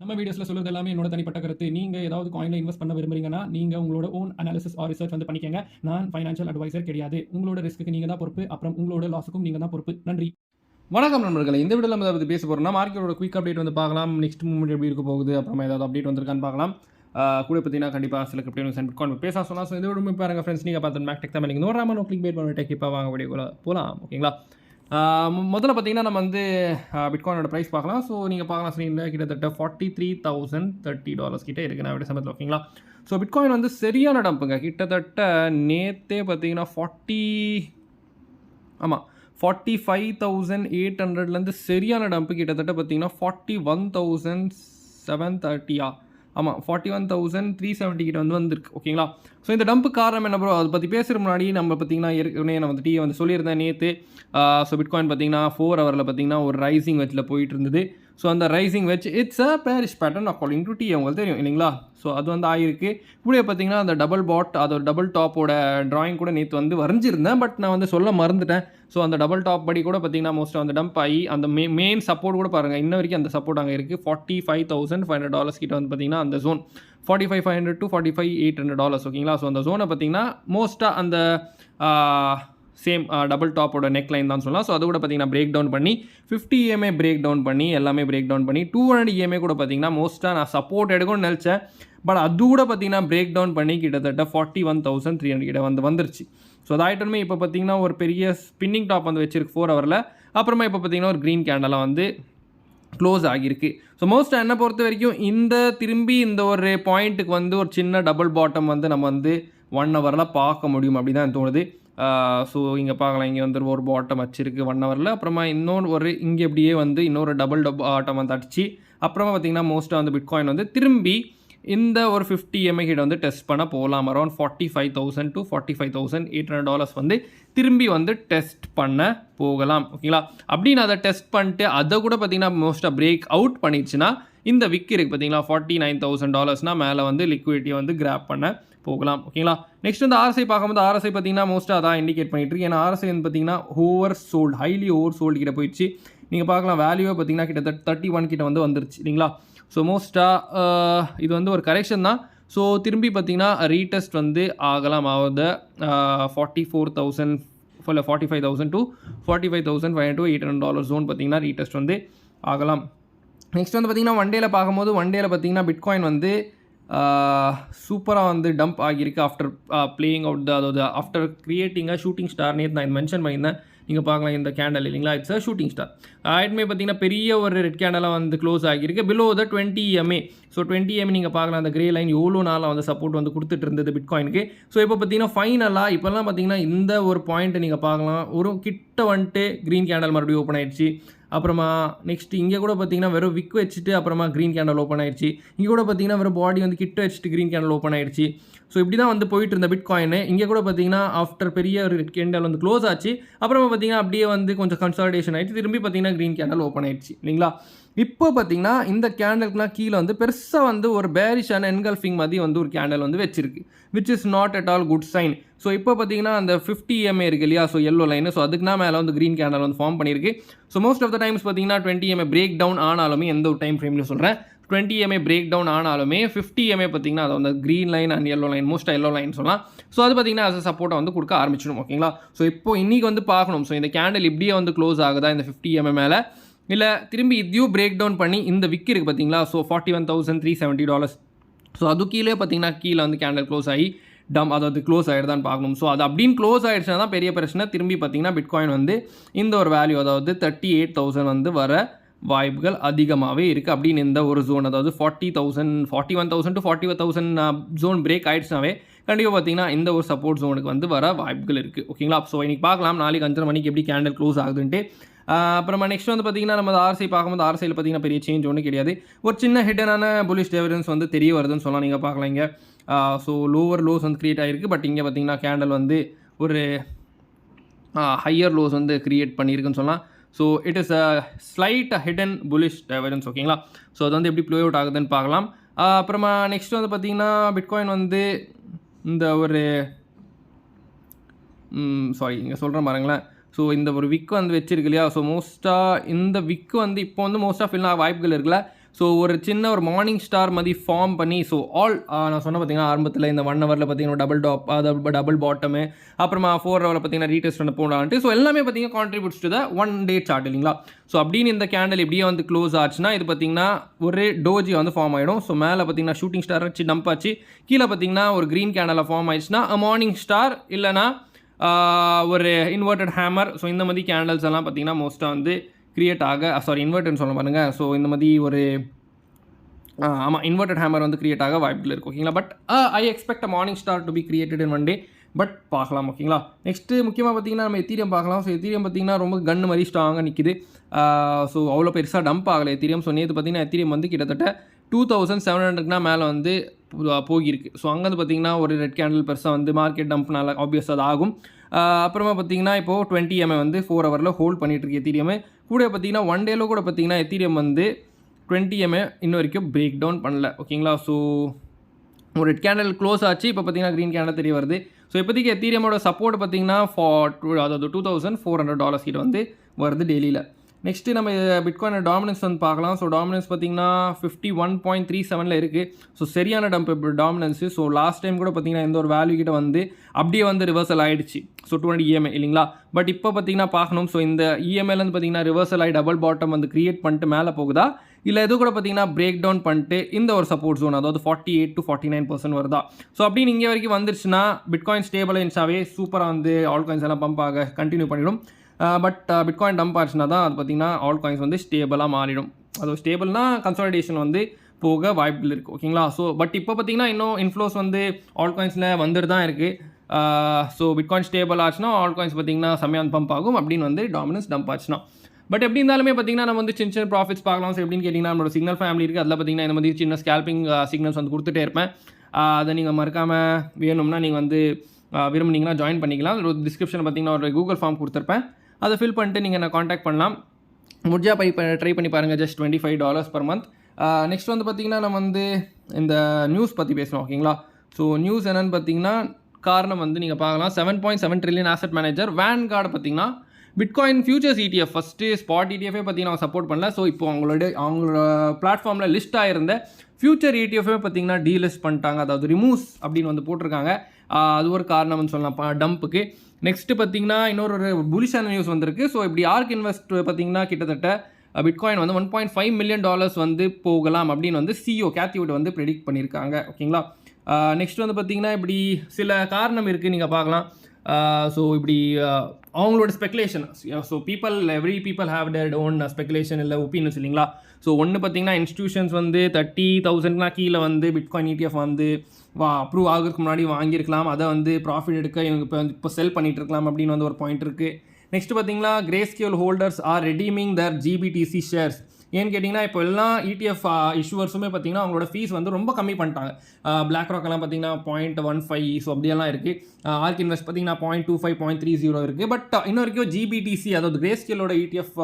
நம்ம வீடியோஸ்ல சொல்றது எல்லாமே என்னோட தனிப்பட்ட கருத்து. நீங்க ஏதாவது காயின்ல இன்வெஸ்ட் பண்ண விரும்புறீங்கன்னா, நீங்க உங்களோட ஓன் அனாலிசிஸ் ஆர் ரிசர்ச் வந்து பண்ணிக்கங்க. நான் ஃபைனான்ஷியல் அட்வைசர் கிடையாது. உங்களோட ரிஸ்க்குக்கு நீங்க தான் பொறுப்பு. அப்புறம் உங்களோட லாஸுக்கும் நீங்க தான் பொறுப்பு. நன்றி. வணக்கம் நண்பர்களே. இந்த வீடியோல நம்ம பத்தி பேச போறோம்னா, மார்க்கெட்டோட குயிக் அப்டேட் வந்து பார்க்கலாம். நெக்ஸ்ட் மூவ்மெண்ட் எப்படி இருக்க போகுது, அப்புறமா ஏதாவது அப்டேட் வந்திருக்கான்னு பார்க்கலாம். கூட பார்த்தீங்கன்னா கண்டிப்பா சில கிரிப்டோ நியூஸ் அண்ட் பிட்காயின் பேச சொல்லலாம். ஸோ இந்த வீடியோ பாருங்க ஃப்ரெண்ட்ஸ். நீங்க பார்த்து மேக் டெக் தான் நீங்க நோராம நோ கிளிக் பேட் பண்ணி டெக் இப்போ வாங்க வீடியோக்குள்ள போலாம். ஓகேங்களா? முதல்ல பார்த்தீங்கன்னா நம்ம வந்து பிட்காயினோட ப்ரைஸ் பார்க்கலாம். ஸோ நீங்கள் பார்க்கலாம் ஸ்க்ரீனில் கிட்டத்தட்ட $43,030 கிட்ட இருக்குது நான் விட சமயத்தில். ஓகேங்களா? ஸோ பிட்காயின் வந்து சரியான டம்புங்க. கிட்டத்தட்ட நேற்றே பார்த்தீங்கன்னா 45,800லேருந்து சரியான டம்ப்பு. கிட்டத்தட்ட பார்த்தீங்கன்னா 41,730 ஆமாம் 41,370 கிட்ட வந்திருக்கு. ஓகேங்களா? ஸோ இந்த டம்ப்பு காரணம் என்ன ப்ரோ, அதை பற்றி பேசுகிற முன்னாடி நம்ம பார்த்தீங்கன்னா ஏற்கனவே நான் வந்து சொல்லியிருந்தேன் நேற்று. ஸோ பிட்காயின் பார்த்தீங்கன்னா 4 ஹவரில் பார்த்தீங்கன்னா ஒரு ரைசிங் வெச்சில் போயிட்டு இருந்தது. ஸோ அந்த ரைசிங் வெச் it's a bearish pattern according to உங்களுக்கு தெரியும் இல்லைங்களா? ஸோ அது வந்து ஆயிருக்கு. இப்படியே பார்த்தீங்கன்னா அந்த டபுள் பாட், அதோட டபுள் டாப்போட ட்ராயிங் கூட நேற்று வந்து வரைஞ்சிருந்தேன். பட் நான் வந்து சொல்ல மறந்துட்டேன். ஸோ அந்த டபுள் டாப் படி கூட பார்த்தீங்கன்னா மோஸ்ட்டாக அந்த டம்ப் ஆகி அந்த மெயின் சப்போர்ட் கூட பாருங்கள், இன்ன வரைக்கும் அந்த சப்போர்ட் அங்கே இருக்குது. $45,500 கிட்ட வந்து பார்த்தீங்கன்னா அந்த ஜோன் 45,500 to $45,800. ஓகேங்களா? ஸோ அந்த ஜோனை பார்த்தீங்கன்னா மோஸ்ட்டாக அந்த சேம் டபுள் டாப்போட நெக் லைன் தான் சொல்லலாம். ஸோ அது கூட பார்த்தீங்கன்னா பிரேக் டவுன் பண்ணி 50 EMA பிரேக் டவுன் பண்ணி எல்லாமே பிரேக் டவுன் பண்ணி 200 EMA கூட பார்த்தீங்கன்னா மோஸ்ட்டாக நான் சப்போர்ட் எடுக்கும்னு நினச்சேன். பட் அது கூட பார்த்தீங்கன்னா பிரேக் டவுன் பண்ணி கிட்டத்தட்ட 41,300 கிட்ட வந்துருச்சு. ஸோ அது ஆகிட்டமே இப்போ பார்த்தீங்கன்னா ஒரு பெரிய ஸ்பின்னிங் டாப் வந்து வச்சிருக்கு 4 ஹவரில். அப்புறமா இப்போ பார்த்தீங்கன்னா ஒரு க்ரீன் கேண்டலாக வந்து க்ளோஸ் ஆகியிருக்கு. ஸோ மோஸ்ட்டாக என்னை பொறுத்த வரைக்கும் திரும்பி இந்த ஒரு பாயிண்ட்டுக்கு வந்து ஒரு சின்ன டபுள் பாட்டம் வந்து நம்ம வந்து 1 ஹவரில் பார்க்க முடியும் அப்படி தான் தோணுது. ஸோ இங்கே பார்க்கலாம், இங்கே வந்து ஒரு பாட்டம் வச்சிருக்கு 1 ஹவரில். அப்புறமா இங்கே எப்படியே வந்து இன்னொரு டபுள் பாட்டம் வந்து அடிச்சு அப்புறமா பார்த்தீங்கன்னா மோஸ்ட்டாக வந்து பிட்காயின் வந்து திரும்பி இந்த ஒரு 50 EMA கிட்ட வந்து டெஸ்ட் பண்ண போகலாம். அரௌண்ட் $45,000 to $45,800 வந்து திரும்பி வந்து டெஸ்ட் பண்ண போகலாம். ஓகேங்களா? அப்படின்னு அதை டெஸ்ட் பண்ணிட்டு அதை கூட பார்த்தீங்கன்னா மோஸ்ட்டாக பிரேக் அவுட் பண்ணிடுச்சுன்னா இந்த விக் இருக்குது பார்த்தீங்களா $49,000 மேலே வந்து லிக்விடிட்டியை வந்து கிராப் பண்ண போகலாம். ஓகேங்களா? நெக்ஸ்ட் வந்து RSI பார்க்கும்போது RSI பார்த்தீங்கன்னா மோஸ்ட்டாக அதான் இண்டிகேட் பண்ணிட்டு இருக்கு. ஏன்னா RSI வந்து பார்த்தீங்கன்னா ஹைலி ஓவர் சோல்டு கிட்ட போயிடுச்சு. நீங்கள் பார்க்கலாம் வேல்யூவே பார்த்தீங்கன்னா கிட்டத்தட்ட 31 கிட்ட வந்து வந்துருச்சு இல்லைங்களா? ஸோ மோஸ்ட்டாக இது வந்து ஒரு கரெக்ஷன் தான். ஸோ திரும்பி பார்த்தீங்கன்னா ரீடெஸ்ட் வந்து ஆகலாம். 44,000 இல்லை 45,000 to $45,500 ஜோன் பார்த்தீங்கன்னா ரீடெஸ்ட் வந்து ஆகலாம். நெக்ஸ்ட் வந்து பார்த்தீங்கன்னா ஒன் டேல பார்த்தீங்கன்னா பிட்காயின் வந்து சூப்பராக வந்து டம்ப் ஆகியிருக்கு. ஆஃப்டர் பிளேயிங் அவுட் அதாவது after creating a shooting star நேற்று நான் மென்ஷன் பண்ணியிருந்தேன். நீங்கள் பார்க்கலாம் இந்த கேண்டல் இல்லைங்களா, இட்ஸ் அ ஷூட்டிங் ஸ்டார். ஆயிட்டுமே பார்த்தீங்கன்னா பெரிய ஒரு ரெட் கேண்டலாக வந்து க்ளோஸ் ஆகியிருக்கு below the 20 EMA. So 20 EMA நீங்கள் பார்க்கலாம், அந்த கிரே லைன் எவ்வளோ நாளாக வந்து சப்போர்ட் வந்து கொடுத்துட்டு இருந்தது பிட்காயினுக்கு. ஸோ இப்போ பார்த்தீங்கன்னா ஃபைனலாக இப்போல்லாம் பார்த்தீங்கன்னா இந்த ஒரு பாயிண்ட்டை நீங்கள் பார்க்கலாம், ஒரு கிட்ட வந்துட்டு க்ரீன் கேண்டல் மறுபடியும் ஓப்பன் ஆயிடுச்சு. அப்புறமா நெக்ஸ்ட் இங்கே கூட பார்த்தீங்கன்னா வெறும் விக் வச்சுட்டு அப்புறமா க்ரீன் கேண்டல் ஓப்பன் ஆயிடுச்சு. இங்கே கூட பார்த்தீங்கன்னா வெறும் பாடி வந்து கிட்ட வச்சுட்டு க்ரீன் கேண்டல் ஓப்பன் ஆயிடுச்சு. ஸோ இப்படி தான் வந்து போயிட்டு இருந்த பிட்காயின். இங்கே கூட பார்த்தீங்கன்னா ஆஃப்டர் பெரிய ஒரு கேண்டல் வந்து க்ளோஸ் ஆச்சு. அப்புறமா பார்த்தீங்கன்னா அப்படியே வந்து கொஞ்சம் கன்சாலிடேஷன் ஆகிடுச்சு. திரும்பி பார்த்தீங்கன்னா க்ரீன் கேண்டல் ஓப்பன் ஆயிடுச்சு இல்லைங்களா? இப்போ பார்த்தீங்கன்னா இந்த கேண்டலுக்குலாம் கீழே வந்து பெருசாக வந்து ஒரு பேரிஷான என்கல்ஃபிங் மாதிரி வந்து ஒரு கேண்டல் வந்து வச்சிருக்கு, which is not at all good sign. So இப்போ பார்த்தீங்கன்னா அந்த 50 EMA இருக்குது இல்லையா, ஸோ எல்லோ லைன். ஸோ அதுக்குனா மேலே வந்து க்ரீன் கேண்டல் வந்து ஃபார்ம் பண்ணியிருக்கு. So most of the times பார்த்தீங்கன்னா 20 EMA பிரேக் டவுன் ஆனாலுமே எந்த ஒரு டைம் ஃப்ரேம்லையும் சொல்கிறேன் 20 EMA பிரேக் டவுன் ஆனாலுமே 50 EMA பார்த்தீங்கன்னா அது வந்து green line and yellow line, மோஸ்ட்டாக எல்லோ லைன் சொல்லலாம். ஸோ அது பார்த்தீங்கன்னா அது சப்போர்ட்டை வந்து கொடுக்க ஆரம்பிச்சிடும். ஓகேங்களா? ஸோ இப்போ இன்றைக்கி வந்து பார்க்கணும். ஸோ இந்த கேண்டல் இப்படியே வந்து க்ளோஸ் ஆகுதா இந்த 50 EMA மேலே, இல்லை திரும்பி இதையும் பிரேக் டவுன் பண்ணி இந்த விக் இருக்குது பார்த்தீங்களா, ஸோ $41,370. ஸோ அது கீழே பார்த்தீங்கன்னா கீழே வந்து கேண்டல் க்ளோஸ் ஆகி அதாவது க்ளோஸ் ஆகிடுதான்னு பார்க்கணும். ஸோ அது அப்படின்னு க்ளோஸ் ஆகிடுச்சுன்னா தான் பெரிய பிரச்சனை. திரும்பி பார்த்தீங்கன்னா பிட்காயின் வந்து இந்த ஒரு வேல்யூ அதாவது 38,000 வந்து வர வாய்ப்புகள் அதிகமாகவே இருக்குது. அப்படின்னு இந்த ஒரு ஜோன் அதாவது 41,000 to 45,000 ஜோன் பிரேக் ஆகிடுச்சுனாவே கண்டிப்பாக பார்த்தீங்கன்னா இந்த ஒரு சப்போர்ட் ஜோனுக்கு வந்து வர வாய்ப்புகள் இருக்குது. ஓகேங்களா? ஸோ இன்றைக்கி பார்க்கலாம் நாளைக்கு 5:30 மணிக்கு எப்படி கேண்டல் க்ளோஸ் ஆகுதுன்ட்டு. அப்புறமா நெக்ஸ்ட் வந்து பார்த்தீங்கன்னா நம்ம RSI பார்க்கும்போது RSIயில் பார்த்தீங்கன்னா பெரிய சேஞ்ச் ஒன்றும் கிடையாது. ஒரு சின்ன ஹிடனான புல்லிஷ் டைவர்ஜன்ஸ் வந்து தெரிய வருதுன்னு சொல்லலாம். நீங்கள் பார்க்கலாம் இங்கே ஸோ லோவர் லோஸ் வந்து க்ரியேட் ஆகிருக்கு. பட் இங்கே பார்த்தீங்கன்னா கேண்டல் வந்து ஒரு ஹையர் லோஸ் வந்து க்ரியேட் பண்ணியிருக்குன்னு சொல்லலாம். So it is a slight hidden bullish divergence. ஓகேங்களா? ஸோ அது வந்து எப்படி ப்ளே அவுட் ஆகுதுன்னு பார்க்கலாம். அப்புறமா நெக்ஸ்ட் வந்து பார்த்தீங்கன்னா பிட்காயின் வந்து இந்த ஒரு இங்கே சொல்கிறேன் பாருங்களேன். ஸோ இந்த ஒரு விக் வந்து வச்சிருக்கு இல்லையா, ஸோ மோஸ்ட்டாக இந்த விக் வந்து இப்போ வந்து மோஸ்ட்டாக ஃபில் ஆக வாய்ப்புகள் இருக்குல்ல. ஸோ ஒரு சின்ன ஒரு மார்னிங் ஸ்டார் மாதிரி ஃபார்ம் பண்ணி ஸோ நான் சொன்ன பார்த்தீங்கன்னா ஆரம்பத்தில் இந்த 1 ஹவரில் பார்த்தீங்கன்னா டபுள் பாட்டமு அப்புறமா 4 ஹவரில் பார்த்தீங்கன்னா ரீடெஸ்ட் வந்து போடான்ட்டு ஸோ எல்லாமே பார்த்தீங்கன்னா contributes to the 1 day chart இல்லைங்களா. ஸோ அப்படின்னு இந்த கேண்டில் இப்படியே வந்து க்ளோஸ் ஆச்சுன்னா இது பார்த்தீங்கன்னா ஒரு டோஜி வந்து ஃபார்ம் ஆகிடும். ஸோ மேலே பார்த்தீங்கன்னா ஷூட்டிங் ஸ்டார் வச்சு டம்ப் ஆச்சு, கீழே பார்த்தீங்கன்னா ஒரு க்ரீன் கேண்டலில் ஃபார்ம் ஆயிடுச்சுன்னா மார்னிங் ஸ்டார் இல்லைனா ஒரு இன்வெர்டட் ஹேமர். ஸோ இந்த மாதிரி கேண்டல்ஸ் எல்லாம் பார்த்தீங்கன்னா மோஸ்ட்டாக வந்து கிரியேட் இன்வெர்டர்னு சொல்ல பாருங்கள். ஸோ இந்த மாதிரி ஒரு ஆமாம் இன்வெர்டட் ஹேமர் வந்து கிரியேட் ஆக வாய்ப்பில் இருக்குது ஓகேங்களா. But I expect morning star to be created in 1 day. But பார்க்கலாம் ஓகேங்களா. நெக்ஸ்ட்டு முக்கியமாக பார்த்தீங்கன்னா நம்ம எத்தீரியம் பார்க்கலாம். ஸோ எத்தீரியம் பார்த்தீங்கன்னா ரொம்ப கன்று மாதிரி ஸ்ட்ராங்காக நிற்கிது. ஸோ அவ்வளோ பெருசாக டம்ப் ஆகலை எத்தீரியம். ஸோ நேற்று பார்த்தீங்கன்னா எத்தீரியம் வந்து கிட்டத்தட்ட 2700க்குனா மேலே வந்து போகிருக்கு. ஸோ அங்கேருந்து பார்த்தீங்கன்னா ஒரு ரெட் கேண்டில் பெருசாக வந்து மார்க்கெட் டம்ப்னால ஆப்வியஸாக அது ஆகும். அப்புறமா பார்த்தீங்கன்னா இப்போது 20 MA வந்து 4 ஹவரில் ஹோல்ட் பண்ணிகிட்ருக்கு எத்தீரியம். கூட பார்த்தீங்கன்னா 1 டேல கூட பார்த்தீங்கன்னா எத்தீரியம் வந்து 20 MA இன்ன வரைக்கும் பிரேக் டவுன் பண்ணல ஓகேங்களா. ஸோ ஒரு ரெட் கேண்டில் க்ளோஸ் ஆச்சு, இப்போ பார்த்தீங்கன்னா க்ரீன் கேண்டில் தெரிய வருது. ஸோ இப்போதைக்கு எத்தீரியமோட சப்போர்ட் பார்த்தீங்கன்னா அதாவது $2,400 கிட்ட வந்து வருது டெய்லியில். நெக்ஸ்ட்டு நம்ம பிட்காயின் டாமினன்ஸ் வந்து பார்க்கலாம். ஸோ டாமினன்ஸ் பார்த்தீங்கன்னா 51.37 இருக்குது. ஸோ சரியான டாமினன்ஸு. ஸோ லாஸ்ட் டைம் கூட பார்த்தீங்கன்னா எந்த ஒரு வேல்யூ கிட்ட வந்து அப்படியே வந்து ரிவர்சல் ஆகிடுச்சு. ஸோ 200 EMA இல்லைங்களா. பட் இப்போ பார்த்தீங்கன்னா பார்க்கணும். ஸோ இந்த EMAலேருந்து பார்த்தீங்கன்னா ரிவர்சல் ஆகி டபுள் பாட்டம் வந்து கிரியேட் பண்ணிட்டு மேலே போகுதா, இல்லை எது கூட பார்த்தீங்கன்னா பிரேக் டவுன் பண்ணிட்டு இந்த ஒரு சப்போர்ட் ஜோன் அதாவது 48 to 49% வருதா. ஸோ அப்படின்னு இங்கே வரைக்கும் வந்துருச்சுன்னா பிட்காயின் ஸ்டேபிளைன்ஸாகவே சூப்பராக வந்து ஆல் காயின்ஸ் எல்லாம் பம்ப் ஆக கண்டினியூ பண்ணிடும். பட் பிட்காயின் டம்ப் ஆச்சுன்னா தான் அது பார்த்திங்கன்னா ஆல் காயின்ஸ் வந்து ஸ்டேபிளாக மாறிடும். அது ஸ்டேபிள்னா கன்சாலிடேஷன் வந்து போக வாய்ப்பில் இருக்குது ஓகேங்களா. ஸோ பட் இப்போ பார்த்திங்கன்னா இன்னும் இன்ஃப்ளோஸ் வந்து ஆல் காயின்ஸில் வந்துட்டு தான் இருக்குது. ஸோ பிட்காயின் ஸ்டேபிள் ஆச்சுன்னா ஆல் காயின்ஸ் பார்த்திங்கன்னா செம்மையான பம்ப் ஆகும் அப்படின்னு வந்து டாமினன்ஸ் டம்ப் ஆச்சுன்னா. பட் எப்படி இருந்தாலுமே பார்த்தீங்கன்னா நம்ம வந்து சின்ன ப்ராஃபிட்ஸ் பார்க்கலாம். ஸோ எப்படின்னு கேட்டிங்கன்னா நம்மளோட சிக்னல் ஃபேமிலி இருக்குது, அதில் பார்த்தீங்கன்னா இந்த மாதிரி சின்ன ஸ்கேல்பிங் சிக்னல்ஸ் வந்து கொடுத்துட்டே இருப்பேன். அதை நீங்கள் மறக்காமல் வேணும்னா நீங்கள் வந்து விரும்புனீங்கன்னா ஜாயின் பண்ணிக்கலாம். ஒரு டிஸ்கிரிப்ஷனில் பார்த்தீங்கன்னா ஒரு கூகுள் ஃபார்ம் கொடுத்துருப்பேன், அதை ஃபில் பண்ணிட்டு நீங்கள் என்ன காண்டாக்ட் பண்ணலாம். முடிஞ்சா ட்ரை பண்ணி பாருங்கள். Just $25 per month. நெக்ஸ்ட் வந்து பார்த்திங்கன்னா நம்ம வந்து இந்த நியூஸ் பற்றி பேசணும் ஓகேங்களா. ஸோ நியூஸ் என்னென்னு பார்த்தீங்கன்னா காரணம் வந்து நீங்கள் பார்க்கலாம் 7.7 trillion ஆசெட் மேனேஜர் வேன்கார்டு பார்த்தீங்கன்னா bitcoin futures ETF first spot ETFே பார்த்தீங்கன்னா சப்போர்ட் பண்ணல. ஸோ இப்போ அவங்களோட பிளாட்ஃபார்மில் லிஸ்ட் ஆகிருந்த ஃபியூச்சர் ETFே பார்த்தீங்கன்னா டீலிஸ்ட் பண்ணிட்டாங்க, அதாவது ரிமூவ்ஸ் அப்படின்னு வந்து போட்டிருக்காங்க. அது ஒரு காரணம்னு சொல்லலாம் டம்ப்புக்கு. நெக்ஸ்ட்டு பார்த்தீங்கன்னா இன்னொரு புலிஷான நியூஸ் வந்திருக்கு. ஸோ இப்படி ஆர்க் இன்வெஸ்ட் பார்த்தீங்கன்னா கிட்டத்தட்ட பிட்காயின் வந்து $1.5 million வந்து போகலாம் அப்படின்னு வந்து CEO கேத்தி வுட் வந்து ப்ரெடிக்ட் பண்ணியிருக்காங்க ஓகேங்களா. நெக்ஸ்ட் வந்து பார்த்தீங்கன்னா இப்படி சில காரணம் இருக்குது நீங்கள் பார்க்கலாம். ஸோ இப்படி அவங்களோட speculation. So every people have their own speculation இல்லை ஒப்பீனியன்ஸ் இல்லைங்களா. ஸோ ஒன்று பார்த்தீங்கன்னா இன்ஸ்டியூஷன்ஸ் வந்து 30,000னா கீழே வந்து பிட்காயின் ETF வந்து அப்ரூவ் ஆகிறதுக்கு முன்னாடி வாங்கியிருக்கலாம், அதை வந்து ப்ராஃபிட் எடுக்க இவங்க இப்போ செல் பண்ணிகிட்டு இருக்கலாம் அப்படின்னு வந்து ஒரு பாயிண்ட் இருக்குது. நெக்ஸ்ட் பார்த்தீங்கன்னா கிரேஸ்கேல் ஹோல்டர்ஸ் ஆர் ரெடீமிங் தர் GBTC ஷேர்ஸ். ஏன்னு கேட்டிங்கன்னா இப்போ எல்லா ETF இஷ்யூவர்ஸுமே பார்த்தீங்கன்னா அவங்களோட ஃபீஸ் வந்து ரொம்ப கம்மி பண்ணிட்டாங்க. பிளாக் ராக்கெல்லாம் பார்த்தீங்கன்னா 0.15 ஸோ அப்படியெல்லாம் இருக்குது. ஆர்க் இன்வெஸ்ட் பார்த்தீங்கன்னா 0.25 0.30 இருக்குது. பட் இன்ன வரைக்கும் GBTC அதாவது கிரேஸ்கேலோட ETF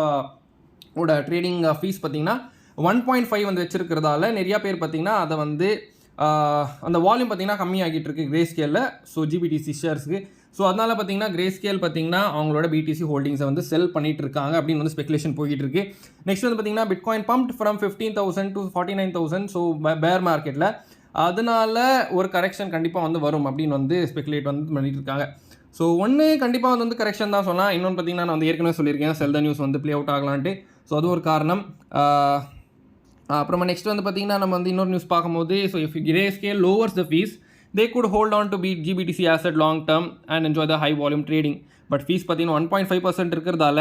ஓட ட்ரேடிங் ஃபீஸ் பார்த்தீங்கன்னா 1.5 வந்து வச்சுருக்கிறதால நிறையா பேர் பார்த்தீங்கன்னா அதை வந்து அந்த வால்யூம் பார்த்தீங்கன்னா கம்மியாகிட்டு இருக்குது கிரேஸ்கேலில். ஸோ GBTC ஷேர்ஸுக்கு. ஸோ அதனால் பார்த்தீங்கன்னா கிரேஸ்கேல் பார்த்தீங்கன்னா அவங்களோட BTC ஹோல்டிங்ஸை வந்து செல் பண்ணிட்டு இருக்காங்க அப்படின்னு வந்து ஸ்பெகுலேஷன் போய்கிட்டு இருக்கு. நெக்ஸ்ட் வந்து பார்த்தீங்கன்னா bitcoin pumped from 15,000 to 49,000. So பேர் மார்க்கெட்டில் அதனால ஒரு கரெக்ஷன் கண்டிப்பாக வந்து வரும் அப்படின்னு வந்து ஸ்பெகுலேட் வந்து பண்ணிட்டு இருக்காங்க. ஸோ ஒன்று கண்டிப்பாக வந்து கரெக்ஷன் தான் சொல்லலாம். இன்னொன்று பார்த்தீங்கன்னா நான் வந்து ஏற்கனவே சொல்லியிருக்கேன் செல் த நியூஸ் வந்து ப்ளே அவுட் ஆகலான்ட்டு. ஸோ அது ஒரு காரணம். அப்புறமா நெக்ஸ்ட் வந்து பார்த்தீங்கன்னா நம்ம வந்து இன்னொரு நியூஸ் பார்க்கும்போது so if greyscale lowers the fees they could hold on to GBTC asset long term and enjoy the high volume trading. But fees பார்த்தீங்கன்னா 1.5% இருக்கிறதால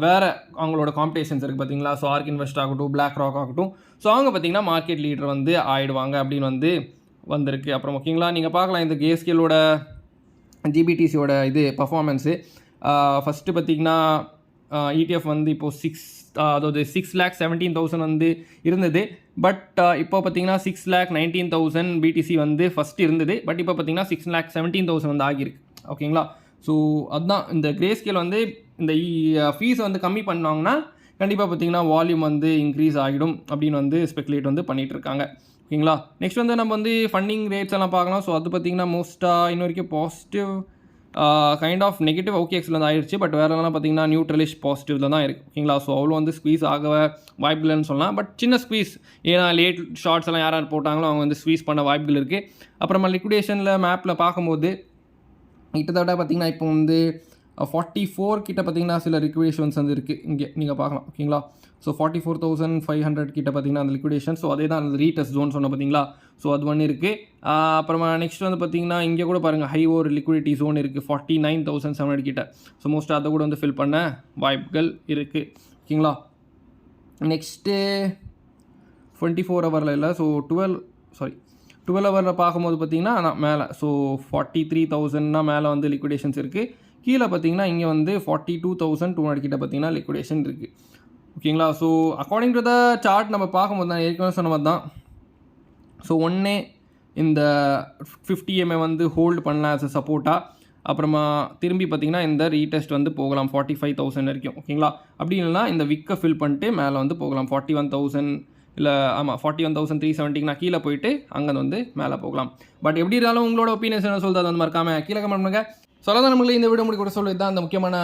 வேறு அவங்களோட காம்படிஷன்ஸ் இருக்குது பார்த்தீங்களா. ஸோ ஆர்க் இன்வெஸ்ட் ஆகட்டும், பிளாக் ராக் ஆகட்டும், ஸோ அவங்க பார்த்தீங்கன்னா மார்க்கெட் லீடர் வந்து ஆயிடுவாங்க அப்படின்னு வந்து வந்திருக்கு. அப்புறம் ஓகேங்களா நீங்கள் பார்க்கலாம் இந்த கிரேஸ்கேலோட GBTCயோட இது பர்ஃபார்மன்ஸு. ஃபஸ்ட்டு பார்த்தீங்கன்னா ETF வந்து இப்போது அதாவது 6,17,000 வந்து இருந்தது. பட் இப்போ பார்த்தீங்கன்னா 6,19,000 BTC வந்து ஃபஸ்ட்டு இருந்தது. பட் இப்போ பார்த்தீங்கன்னா 6,17,000 வந்து ஆகியிருக்கு ஓகேங்களா. ஸோ அதுதான் இந்த கிரேஸ்கேல் வந்து இந்த ஃபீஸ் வந்து கம்மி பண்ணாங்கன்னா கண்டிப்பாக பார்த்தீங்கன்னா வால்யூம் வந்து இன்க்ரீஸ் ஆகிடும் அப்படின்னு வந்து ஸ்பெகுலேட் வந்து பண்ணிகிட்டு இருக்காங்க ஓகேங்களா. நெக்ஸ்ட் வந்து நம்ம வந்து ஃபண்டிங் ரேட்ஸ் எல்லாம் பார்க்கலாம். ஸோ அது பார்த்தீங்கன்னா மோஸ்ட்டாக இன்ன வரைக்கும் பாசிட்டிவ் கைண்ட் ஆஃப் நெகட்டிவ் ஓகேஎக்ஸில் வந்து ஆயிடுச்சு. பட் வேறெல்லாம் பார்த்தீங்கன்னா நியூட்ரலிஷ் பாசிட்டிவில் தான் இருக்குது. ஓகேங்களா. ஸோ அவ்வளோ வந்து ஸ்குவீஸ் ஆக வாய்ப்புகள்னு சொல்லலாம். பட் சின்ன ஸ்குவீஸ், ஏன்னா லேட் ஷார்ட்ஸ் எல்லாம் யார் யார் போட்டாங்களோ அவங்க வந்து ஸ்குவீஸ் பண்ண வாய்ப்புகள் இருக்குது. அப்புறமா லிக்விடேஷனில் மேப்பில் பார்க்கும்போது கிட்டத்தட்ட பார்த்தீங்கன்னா இப்போ வந்து 44 கிட்ட பார்த்தீங்கன்னா சில லிக்விடேஷன்ஸ் வந்து இருக்குது. இங்கே நீங்கள் பார்க்கலாம். ஓகேங்களா. ஸோ 44,500 கிட்ட பார்த்தீங்கன்னா அந்த லிக்விடேஷன். ஸோ அதே தான் அந்த ரீடெஸ்ட் ஜோன் சொன்ன பார்த்தீங்களா. ஸோ அது ஒன்று இருக்குது. அப்புறமா நெக்ஸ்ட் வந்து பார்த்தீங்கன்னா இங்கே கூட பாருங்கள் ஹை ஒரு லிக்விடிட்டி ஜோன் இருக்குது 49,700 கிட்ட. ஸோ மோஸ்ட்டாக அதை கூட வந்து ஃபில் பண்ண வாய்ப்புகள் இருக்குது. ஓகேங்களா. நெக்ஸ்ட்டு 24 ஹவரில் இல்லை, ஸோ 12 ஹவரில் பார்க்கும்போது பார்த்தீங்கன்னா நான் மேலே ஸோ 43,000 மேலே வந்து லிக்விடேஷன்ஸ் இருக்குது. கீழே பார்த்தீங்கன்னா இங்கே வந்து 42,200 கிட்ட பார்த்தீங்கன்னா லிக்விடேஷன் இருக்குது. ஓகேங்களா. So according to the chart நம்ம பார்க்கும்போது தான் ஏற்கனவே சொன்ன மாதிரி தான். ஸோ ஒன்றே இந்த 50 MA வந்து ஹோல்டு பண்ணலாம் ஆஸ் அ சப்போர்ட்டாக. அப்புறமா திரும்பி பார்த்தீங்கன்னா இந்த ரீடெஸ்ட் வந்து போகலாம் 45,000 வரைக்கும். ஓகேங்களா. அப்படி இல்லைனா இந்த விக்கை ஃபில் பண்ணிட்டு மேலே வந்து போகலாம் 41,000 இல்லை ஆமாம் 41,370 நான் கீழே போயிட்டு அங்கே வந்து மேலே போகலாம். பட் எப்படி இருந்தாலும் உங்களோட ஒப்பீனியன்ஸ் என்ன சொல்லுது அது வந்து மறக்காமல் கீழே கமெண்ட் பண்ணுங்கள். ஸோ அதான் நம்மளுக்கு இந்த வீடியோ முடிக்க கூட சொல்லுது தான் அந்த முக்கியமான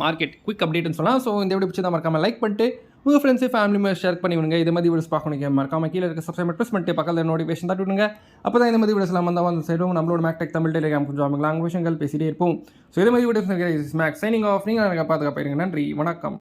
மார்க்கெட் குயிக் அப்டேட்னு சொல்லலாம். ஸோ இந்த வீடியோ பிடிச்சி தான் மறக்காமல் லைக் பண்ணிட்டு உங்கள் ஃப்ரெண்ட்ஸு ஃபேமிலி மெம்பர்ஸ் ஷேர் பண்ணி விடுங்க. இது மாதிரி வீடியோஸ் பார்க்கணும் மறக்காமல் கீழே இருக்க சப்ஸ்கிரைப் ப்ரெஸ் பண்ணிட்டு பக்கத்தில் நோட்டிஃபிகேஷன் தட்டி விடுங்க. அப்போ தான் இந்த மாதிரி வீடியோஸ் எல்லாம் வந்தால் அந்த சைடும் நம்மளோட மேக்டெக் தமிழ் டெலிகிராம் கொஞ்சம் அவங்க விஷயங்கள் பேசிகிட்டே இருப்போம். ஸோ இது மாதிரி வீடியோஸ் மேக் சைனிங் ஆஃப். நீங்கள் எனக்கு பார்த்துக்க போயிருங்க. நன்றி, வணக்கம்.